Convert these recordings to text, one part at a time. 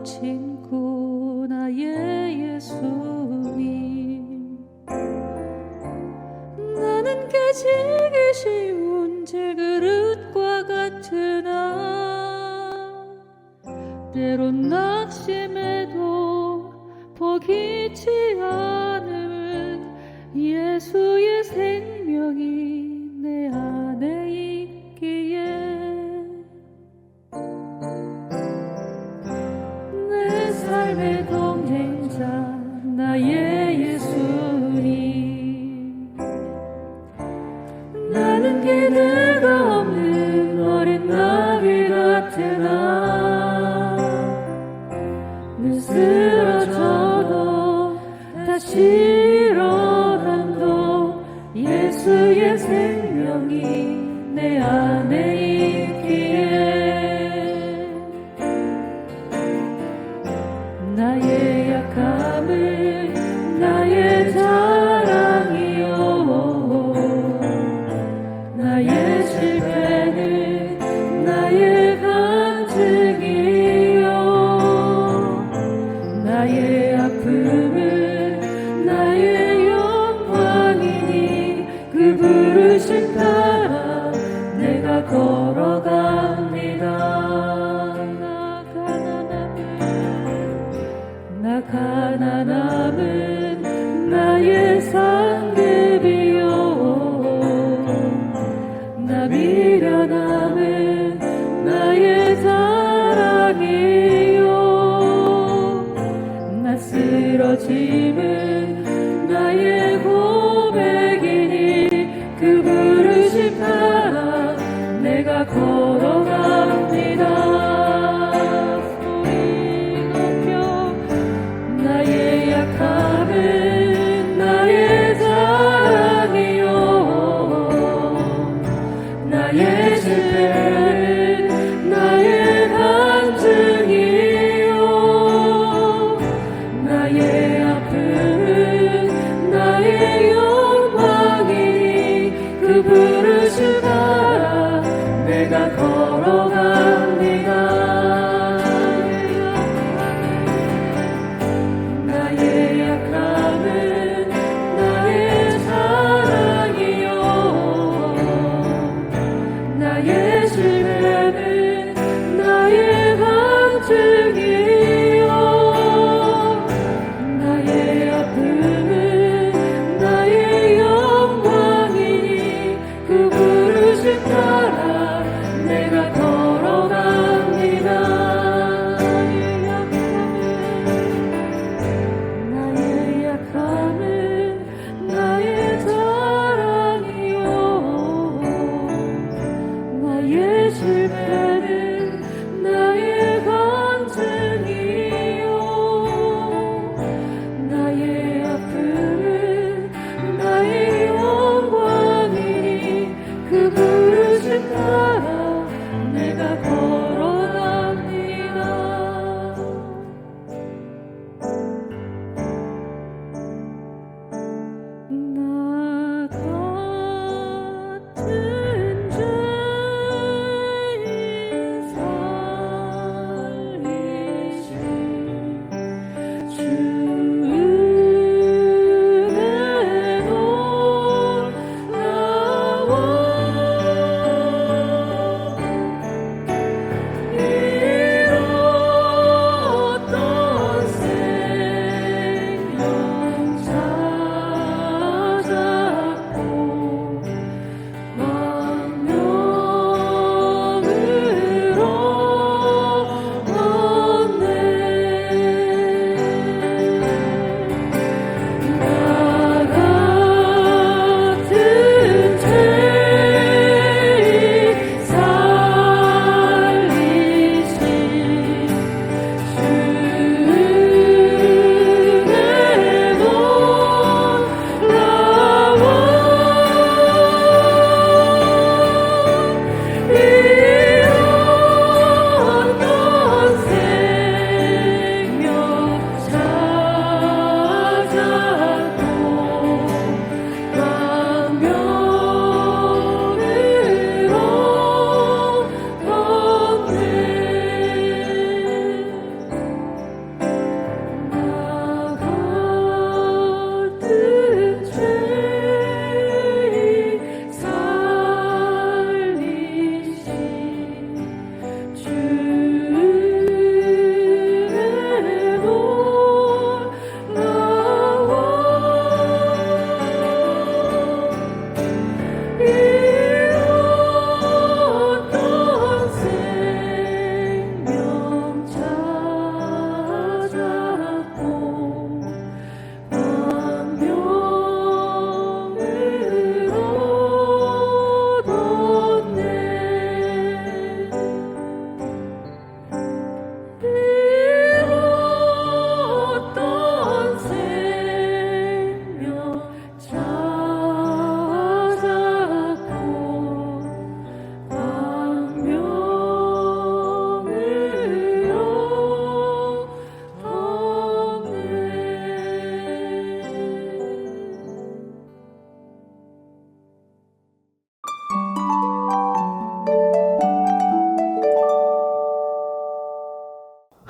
친구 나의 예수님. 나는 깨지기 쉬운 질그릇과 같으나 때론 낙심해도 포기치 않음은 예수의 생명이 내 안에 있기에 내 삶의 동행자 나의 예수님. 나는 기대가 없는 어린 나비 같으나 늘 쓰러져도 다시 일어남도 예수의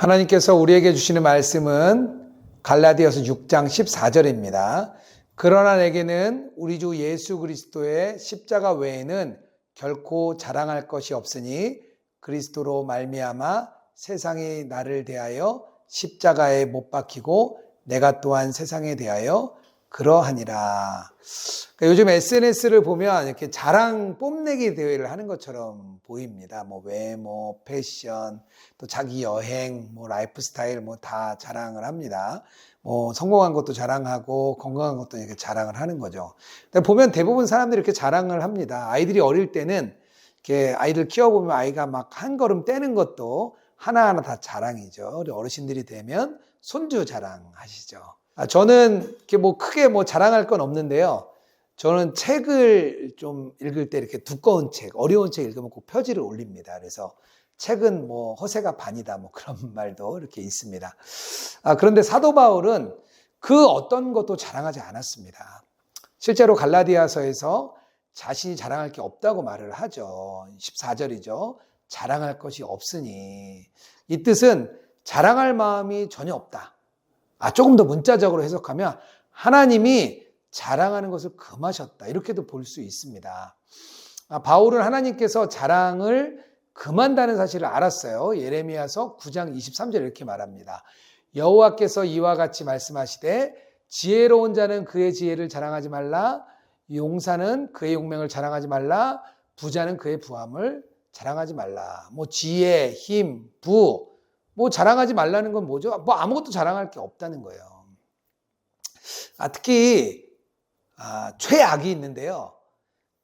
하나님께서 우리에게 주시는 말씀은 갈라디아서 6장 14절입니다. 그러나 내게는 우리 주 예수 그리스도의 십자가 외에는 결코 자랑할 것이 없으니 그리스도로 말미암아 세상이 나를 대하여 십자가에 못 박히고 내가 또한 세상에 대하여 그러하니라. 그러니까 요즘 SNS를 보면 이렇게 자랑 뽐내기 대회를 하는 것처럼 보입니다. 뭐 외모, 패션, 또 자기 여행, 뭐 라이프 스타일 뭐 다 자랑을 합니다. 뭐 성공한 것도 자랑하고 건강한 것도 이렇게 자랑을 하는 거죠. 근데 보면 대부분 사람들이 이렇게 자랑을 합니다. 아이들이 어릴 때는 이렇게 아이들 키워보면 아이가 막 한 걸음 떼는 것도 하나하나 다 자랑이죠. 우리 어르신들이 되면 손주 자랑하시죠. 저는 이렇게 뭐 크게 뭐 자랑할 건 없는데요. 저는 책을 좀 읽을 때 이렇게 두꺼운 책, 어려운 책 읽으면 꼭 표지를 올립니다. 그래서 책은 뭐 허세가 반이다, 뭐 그런 말도 이렇게 있습니다. 그런데 사도 바울은 그 어떤 것도 자랑하지 않았습니다. 실제로 갈라디아서에서 자신이 자랑할 게 없다고 말을 하죠. 14절이죠. 자랑할 것이 없으니. 이 뜻은 자랑할 마음이 전혀 없다. 조금 더 문자적으로 해석하면 하나님이 자랑하는 것을 금하셨다. 이렇게도 볼 수 있습니다. 바울은 하나님께서 자랑을 금한다는 사실을 알았어요. 예레미야서 9장 23절 이렇게 말합니다. 여호와께서 이와 같이 말씀하시되 지혜로운 자는 그의 지혜를 자랑하지 말라. 용사는 그의 용맹을 자랑하지 말라. 부자는 그의 부함을 자랑하지 말라. 뭐 지혜, 힘, 부 뭐 자랑하지 말라는 건 뭐죠? 뭐 아무것도 자랑할 게 없다는 거예요. 특히 최악이 있는데요.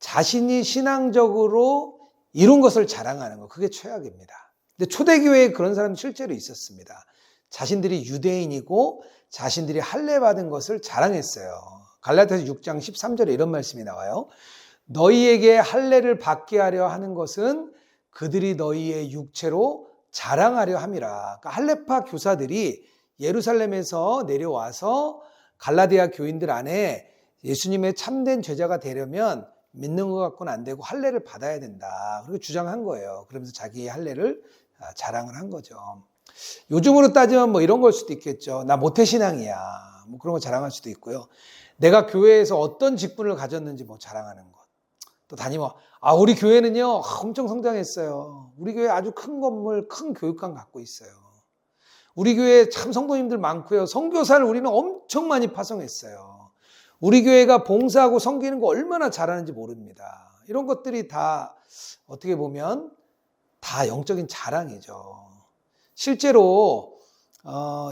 자신이 신앙적으로 이룬 것을 자랑하는 거, 그게 최악입니다. 근데 초대교회에 그런 사람이 실제로 있었습니다. 자신들이 유대인이고 자신들이 할례 받은 것을 자랑했어요. 갈라디아서 6장 13절에 이런 말씀이 나와요. 너희에게 할례를 받게 하려 하는 것은 그들이 너희의 육체로 자랑하려 함이라. 그러니까 할례파 교사들이 예루살렘에서 내려와서 갈라디아 교인들 안에 예수님의 참된 제자가 되려면 믿는 것 갖고는 안 되고 할례를 받아야 된다. 그렇게 주장한 거예요. 그러면서 자기의 할례를 자랑을 한 거죠. 요즘으로 따지면 뭐 이런 걸 수도 있겠죠. 나 모태신앙이야. 뭐 그런 거 자랑할 수도 있고요. 내가 교회에서 어떤 직분을 가졌는지 뭐 자랑하는 것. 또 다니면 우리 교회는요 엄청 성장했어요. 우리 교회 아주 큰 건물, 큰 교육관 갖고 있어요. 우리 교회에 참 성도님들 많고요. 선교사를 우리는 엄청 많이 파송했어요. 우리 교회가 봉사하고 섬기는 거 얼마나 잘하는지 모릅니다. 이런 것들이 다 어떻게 보면 다 영적인 자랑이죠. 실제로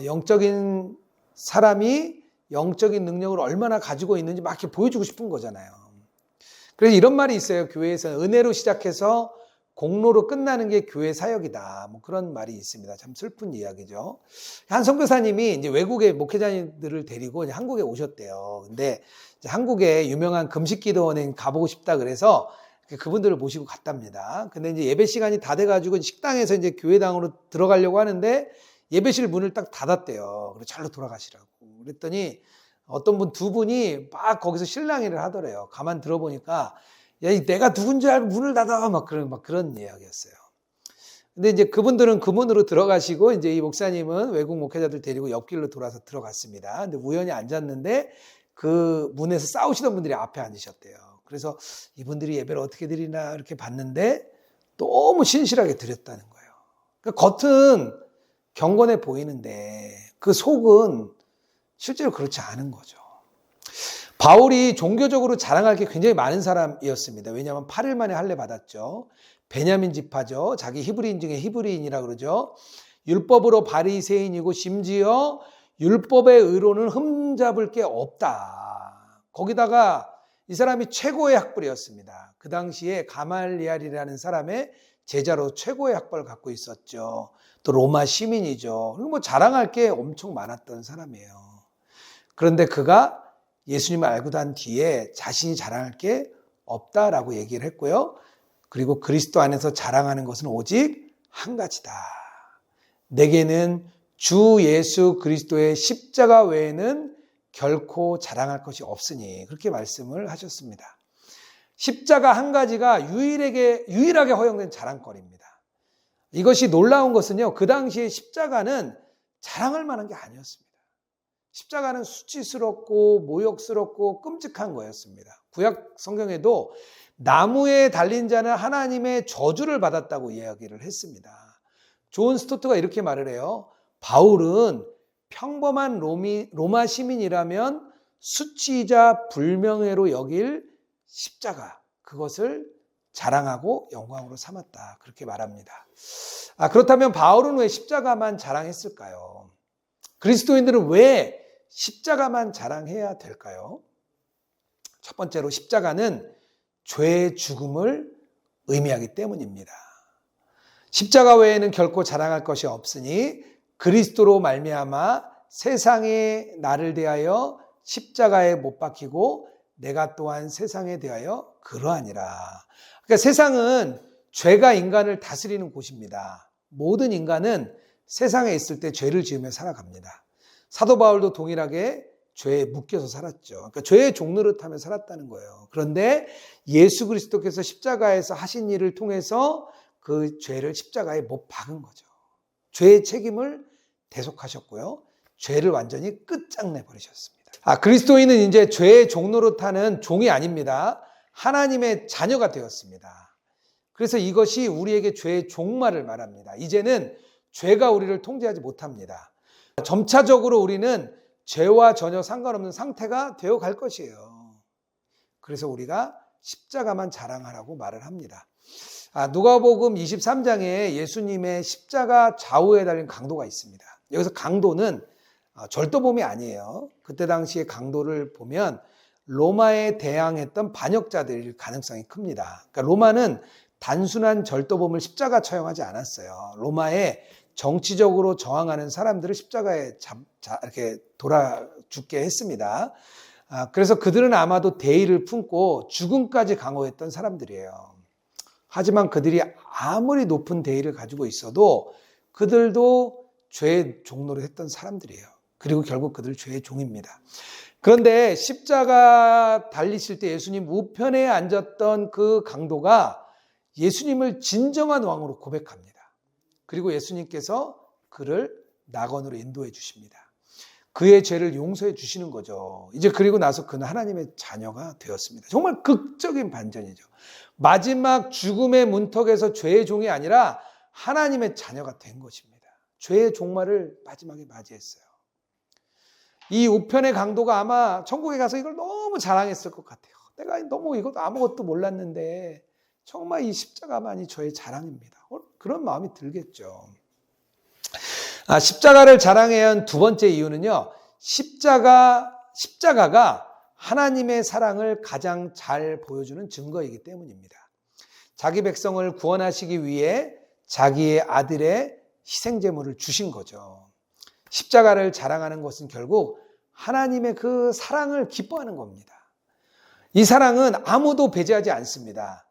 영적인 사람이 영적인 능력을 얼마나 가지고 있는지 막 이렇게 보여주고 싶은 거잖아요. 그래서 이런 말이 있어요. 교회에서 은혜로 시작해서 공로로 끝나는 게 교회 사역이다. 뭐 그런 말이 있습니다. 참 슬픈 이야기죠. 한 선교사님이 이제 외국의 목회자님들을 데리고 이제 한국에 오셨대요. 근데 이제 한국에 유명한 금식기도원에 가보고 싶다 그래서 그분들을 모시고 갔답니다. 근데 이제 예배 시간이 다 돼가지고 식당에서 이제 교회당으로 들어가려고 하는데 예배실 문을 딱 닫았대요. 그래서 절로 돌아가시라고. 그랬더니 어떤 분 두 분이 막 거기서 실랑이를 하더래요. 가만 들어보니까 야, 내가 누군지 알고 문을 닫아 막 그런 이야기였어요. 근데 이제 그분들은 그 문으로 들어가시고 이제 이 목사님은 외국 목회자들 데리고 옆길로 돌아서 들어갔습니다. 근데 우연히 앉았는데 그 문에서 싸우시던 분들이 앞에 앉으셨대요. 그래서 이분들이 예배를 어떻게 드리나 이렇게 봤는데 너무 신실하게 드렸다는 거예요. 그러니까 겉은 경건해 보이는데 그 속은 실제로 그렇지 않은 거죠. 바울이 종교적으로 자랑할 게 굉장히 많은 사람이었습니다. 왜냐하면 8일 만에 할례 받았죠. 베냐민 지파죠. 자기 히브리인 중에 히브리인이라 그러죠. 율법으로 바리새인이고 심지어 율법의 의로는 흠잡을 게 없다. 거기다가 이 사람이 최고의 학벌이었습니다. 그 당시에 가말리알이라는 사람의 제자로 최고의 학벌을 갖고 있었죠. 또 로마 시민이죠. 그리고 뭐 자랑할 게 엄청 많았던 사람이에요. 그런데 그가 예수님을 알고 난 뒤에 자신이 자랑할 게 없다라고 얘기를 했고요. 그리고 그리스도 안에서 자랑하는 것은 오직 한 가지다. 내게는 주 예수 그리스도의 십자가 외에는 결코 자랑할 것이 없으니 그렇게 말씀을 하셨습니다. 십자가 한 가지가 유일하게 허용된 자랑거리입니다. 이것이 놀라운 것은요, 그 당시에 십자가는 자랑할 만한 게 아니었습니다. 십자가는 수치스럽고 모욕스럽고 끔찍한 거였습니다. 구약 성경에도 나무에 달린 자는 하나님의 저주를 받았다고 이야기를 했습니다. 존 스토트가 이렇게 말을 해요. 바울은 평범한 로마 시민이라면 수치이자 불명예로 여길 십자가, 그것을 자랑하고 영광으로 삼았다. 그렇게 말합니다. 그렇다면 바울은 왜 십자가만 자랑했을까요? 그리스도인들은 왜 십자가만 자랑해야 될까요? 첫 번째로 십자가는 죄의 죽음을 의미하기 때문입니다. 십자가 외에는 결코 자랑할 것이 없으니 그리스도로 말미암아 세상에 나를 대하여 십자가에 못 박히고 내가 또한 세상에 대하여 그러하니라. 그러니까 세상은 죄가 인간을 다스리는 곳입니다. 모든 인간은 세상에 있을 때 죄를 지으며 살아갑니다. 사도 바울도 동일하게 죄에 묶여서 살았죠. 그러니까 죄의 종노릇하며 살았다는 거예요. 그런데 예수 그리스도께서 십자가에서 하신 일을 통해서 그 죄를 십자가에 못 박은 거죠. 죄의 책임을 대속하셨고요. 죄를 완전히 끝장내 버리셨습니다. 그리스도인은 이제 죄의 종노릇하는 종이 아닙니다. 하나님의 자녀가 되었습니다. 그래서 이것이 우리에게 죄의 종말을 말합니다. 이제는 죄가 우리를 통제하지 못합니다. 점차적으로 우리는 죄와 전혀 상관없는 상태가 되어 갈 것이에요. 그래서 우리가 십자가만 자랑하라고 말을 합니다. 누가복음 23장에 예수님의 십자가 좌우에 달린 강도가 있습니다. 여기서 강도는 절도범이 아니에요. 그때 당시의 강도를 보면 로마에 대항했던 반역자들일 가능성이 큽니다. 그러니까 로마는 단순한 절도범을 십자가 처형하지 않았어요. 로마에 정치적으로 저항하는 사람들을 십자가에 이렇게 돌아 죽게 했습니다. 그래서 그들은 아마도 대의를 품고 죽음까지 강호했던 사람들이에요. 하지만 그들이 아무리 높은 대의를 가지고 있어도 그들도 죄의 종로를 했던 사람들이에요. 그리고 결국 그들 죄의 종입니다. 그런데 십자가 달리실 때 예수님 우편에 앉았던 그 강도가 예수님을 진정한 왕으로 고백합니다. 그리고 예수님께서 그를 낙원으로 인도해 주십니다. 그의 죄를 용서해 주시는 거죠. 이제 그리고 나서 그는 하나님의 자녀가 되었습니다. 정말 극적인 반전이죠. 마지막 죽음의 문턱에서 죄의 종이 아니라 하나님의 자녀가 된 것입니다. 죄의 종말을 마지막에 맞이했어요. 이 우편의 강도가 아마 천국에 가서 이걸 너무 자랑했을 것 같아요. 내가 너무 이것도 아무것도 몰랐는데 정말 이 십자가만이 저의 자랑입니다. 그런 마음이 들겠죠. 십자가를 자랑해야 한 두 번째 이유는요. 십자가가 하나님의 사랑을 가장 잘 보여주는 증거이기 때문입니다. 자기 백성을 구원하시기 위해 자기의 아들의 희생제물을 주신 거죠. 십자가를 자랑하는 것은 결국 하나님의 그 사랑을 기뻐하는 겁니다. 이 사랑은 아무도 배제하지 않습니다.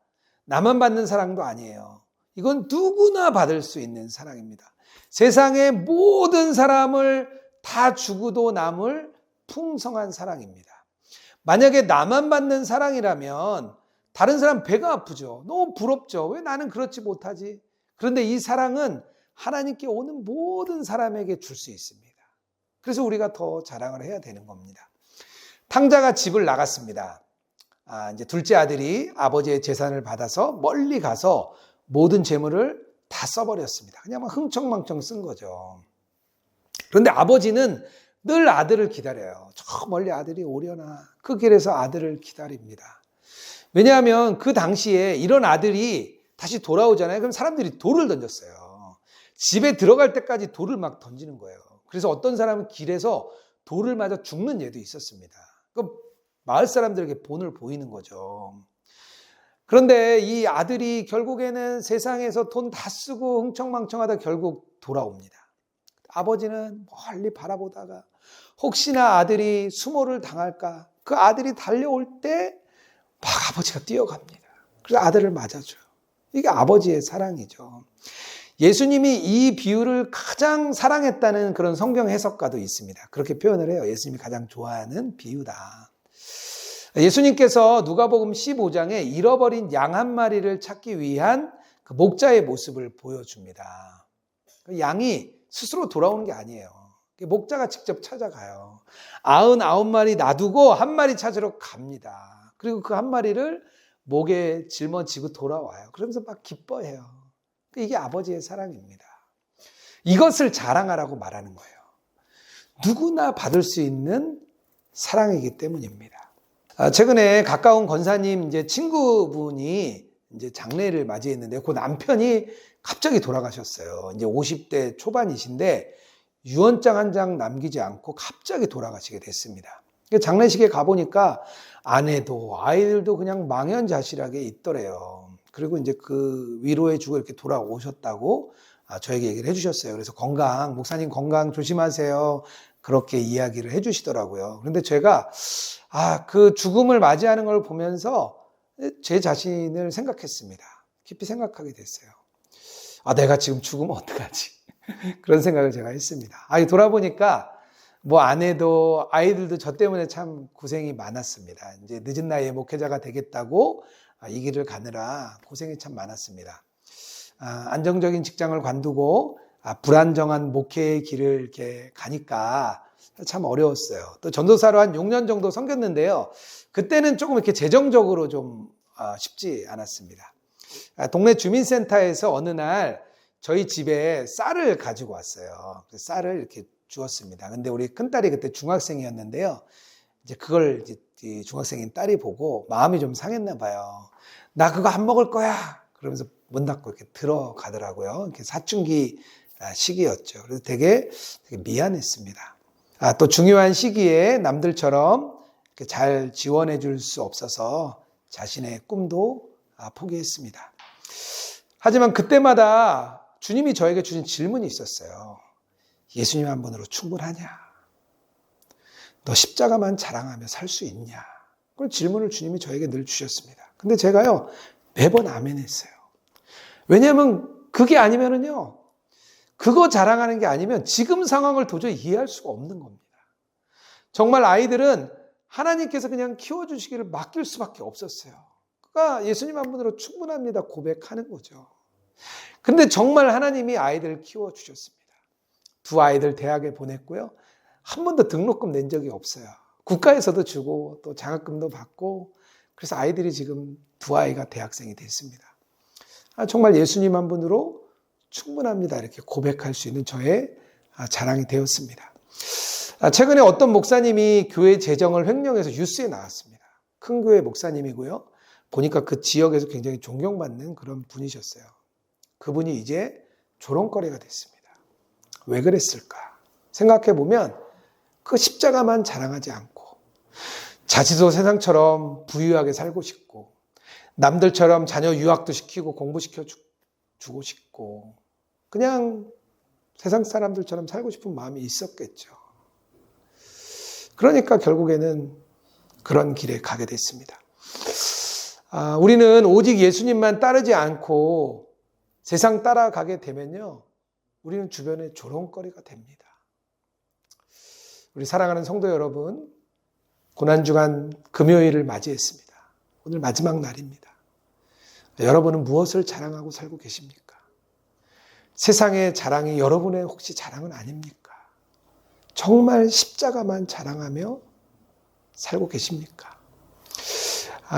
나만 받는 사랑도 아니에요. 이건 누구나 받을 수 있는 사랑입니다. 세상의 모든 사람을 다 주고도 남을 풍성한 사랑입니다. 만약에 나만 받는 사랑이라면 다른 사람 배가 아프죠. 너무 부럽죠. 왜 나는 그렇지 못하지? 그런데 이 사랑은 하나님께 오는 모든 사람에게 줄 수 있습니다. 그래서 우리가 더 자랑을 해야 되는 겁니다. 탕자가 집을 나갔습니다. 이제 둘째 아들이 아버지의 재산을 받아서 멀리 가서 모든 재물을 다 써버렸습니다. 그냥 막 흥청망청 쓴 거죠. 그런데 아버지는 늘 아들을 기다려요. 저 멀리 아들이 오려나. 그 길에서 아들을 기다립니다. 왜냐하면 그 당시에 이런 아들이 다시 돌아오잖아요. 그럼 사람들이 돌을 던졌어요. 집에 들어갈 때까지 돌을 막 던지는 거예요. 그래서 어떤 사람은 길에서 돌을 맞아 죽는 예도 있었습니다. 그 마을 사람들에게 본을 보이는 거죠. 그런데 이 아들이 결국에는 세상에서 돈 다 쓰고 흥청망청하다 결국 돌아옵니다. 아버지는 멀리 바라보다가 혹시나 아들이 수모를 당할까, 그 아들이 달려올 때 막 아버지가 뛰어갑니다. 그래서 아들을 맞아줘요. 이게 아버지의 사랑이죠. 예수님이 이 비유를 가장 사랑했다는 그런 성경 해석가도 있습니다. 그렇게 표현을 해요. 예수님이 가장 좋아하는 비유다. 예수님께서 누가복음 15장에 잃어버린 양 한 마리를 찾기 위한 그 목자의 모습을 보여줍니다. 양이 스스로 돌아오는 게 아니에요. 목자가 직접 찾아가요. 99마리 놔두고 한 마리 찾으러 갑니다. 그리고 그 한 마리를 목에 짊어지고 돌아와요. 그러면서 막 기뻐해요. 이게 아버지의 사랑입니다. 이것을 자랑하라고 말하는 거예요. 누구나 받을 수 있는 사랑이기 때문입니다. 최근에 가까운 권사님 이제 친구분이 이제 장례를 맞이했는데 그 남편이 갑자기 돌아가셨어요. 이제 50대 초반이신데 유언장 한 장 남기지 않고 갑자기 돌아가시게 됐습니다. 장례식에 가보니까 아내도 아이들도 그냥 망연자실하게 있더래요. 그리고 이제 그 위로해 주고 이렇게 돌아오셨다고 저에게 얘기를 해주셨어요. 그래서 목사님 건강 조심하세요. 그렇게 이야기를 해주시더라고요. 그런데 제가 그 죽음을 맞이하는 걸 보면서 제 자신을 생각했습니다. 깊이 생각하게 됐어요. 내가 지금 죽으면 어떡하지? 그런 생각을 제가 했습니다. 돌아보니까 뭐 아내도 아이들도 저 때문에 참 고생이 많았습니다. 이제 늦은 나이에 목회자가 되겠다고 이 길을 가느라 고생이 참 많았습니다. 안정적인 직장을 관두고 불안정한 목회의 길을 이렇게 가니까 참 어려웠어요. 또 전도사로 한 6년 정도 섬겼는데요. 그때는 조금 이렇게 재정적으로 좀 쉽지 않았습니다. 동네 주민센터에서 어느 날 저희 집에 쌀을 가지고 왔어요. 쌀을 이렇게 주었습니다. 근데 우리 큰딸이 그때 중학생이었는데요. 이제 그걸 이제 중학생인 딸이 보고 마음이 좀 상했나 봐요. 나 그거 안 먹을 거야. 그러면서 문 닫고 이렇게 들어가더라고요. 이렇게 사춘기 시기였죠. 그래서 되게 미안했습니다. 또 중요한 시기에 남들처럼 이렇게 잘 지원해 줄 수 없어서 자신의 꿈도 포기했습니다. 하지만 그때마다 주님이 저에게 주신 질문이 있었어요. 예수님 한 분으로 충분하냐? 너 십자가만 자랑하며 살 수 있냐? 그런 질문을 주님이 저에게 늘 주셨습니다. 근데 제가요, 매번 아멘 했어요. 왜냐하면 그게 아니면은요, 그거 자랑하는 게 아니면 지금 상황을 도저히 이해할 수가 없는 겁니다. 정말 아이들은 하나님께서 그냥 키워주시기를 맡길 수밖에 없었어요. 그러니까 예수님 한 분으로 충분합니다 고백하는 거죠. 근데 정말 하나님이 아이들을 키워주셨습니다. 2 아이들 대학에 보냈고요. 한 번도 등록금 낸 적이 없어요. 국가에서도 주고 또 장학금도 받고 그래서 아이들이 지금 2 아이가 대학생이 됐습니다. 정말 예수님 한 분으로 충분합니다 이렇게 고백할 수 있는 저의 자랑이 되었습니다. 최근에 어떤 목사님이 교회 재정을 횡령해서 뉴스에 나왔습니다. 큰 교회 목사님이고요. 보니까 그 지역에서 굉장히 존경받는 그런 분이셨어요. 그분이 이제 조롱거리가 됐습니다. 왜 그랬을까? 생각해 보면 그 십자가만 자랑하지 않고 자기도 세상처럼 부유하게 살고 싶고 남들처럼 자녀 유학도 시키고 공부시켜 주고 싶고 그냥 세상 사람들처럼 살고 싶은 마음이 있었겠죠. 그러니까 결국에는 그런 길에 가게 됐습니다. 우리는 오직 예수님만 따르지 않고 세상 따라가게 되면요, 우리는 주변에 조롱거리가 됩니다. 우리 사랑하는 성도 여러분, 고난주간 금요일을 맞이했습니다. 오늘 마지막 날입니다. 여러분은 무엇을 자랑하고 살고 계십니까? 세상의 자랑이 여러분의 혹시 자랑은 아닙니까? 정말 십자가만 자랑하며 살고 계십니까?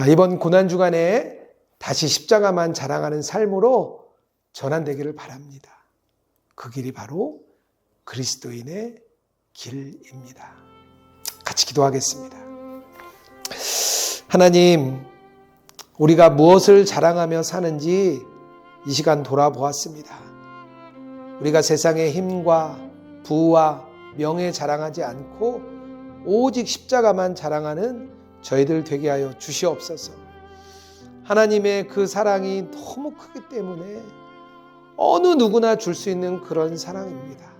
이번 고난주간에 다시 십자가만 자랑하는 삶으로 전환되기를 바랍니다. 그 길이 바로 그리스도인의 길입니다. 같이 기도하겠습니다. 하나님, 우리가 무엇을 자랑하며 사는지 이 시간 돌아보았습니다. 우리가 세상의 힘과 부와 명예 자랑하지 않고 오직 십자가만 자랑하는 저희들 되게 하여 주시옵소서. 하나님의 그 사랑이 너무 크기 때문에 어느 누구나 줄 수 있는 그런 사랑입니다.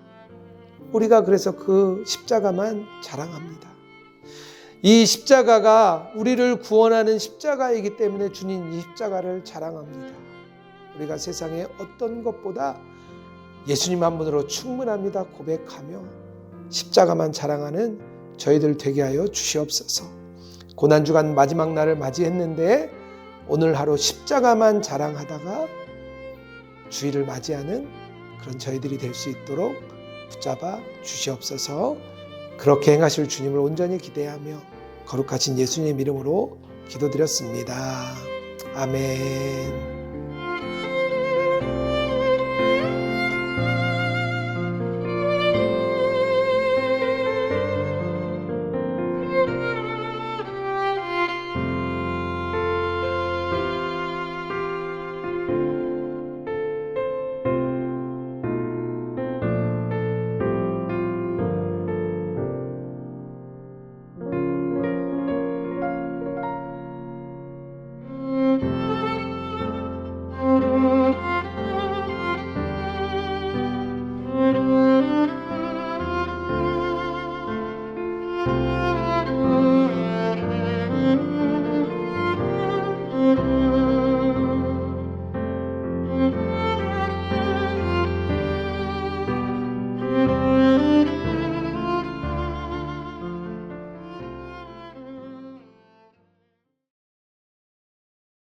우리가 그래서 그 십자가만 자랑합니다. 이 십자가가 우리를 구원하는 십자가이기 때문에 주님 이 십자가를 자랑합니다. 우리가 세상의 어떤 것보다 예수님 한 분으로 충분합니다 고백하며 십자가만 자랑하는 저희들 되게 하여 주시옵소서. 고난주간 마지막 날을 맞이했는데 오늘 하루 십자가만 자랑하다가 주일을 맞이하는 그런 저희들이 될 수 있도록 붙잡아 주시옵소서. 그렇게 행하실 주님을 온전히 기대하며 거룩하신 예수님의 이름으로 기도드렸습니다. 아멘.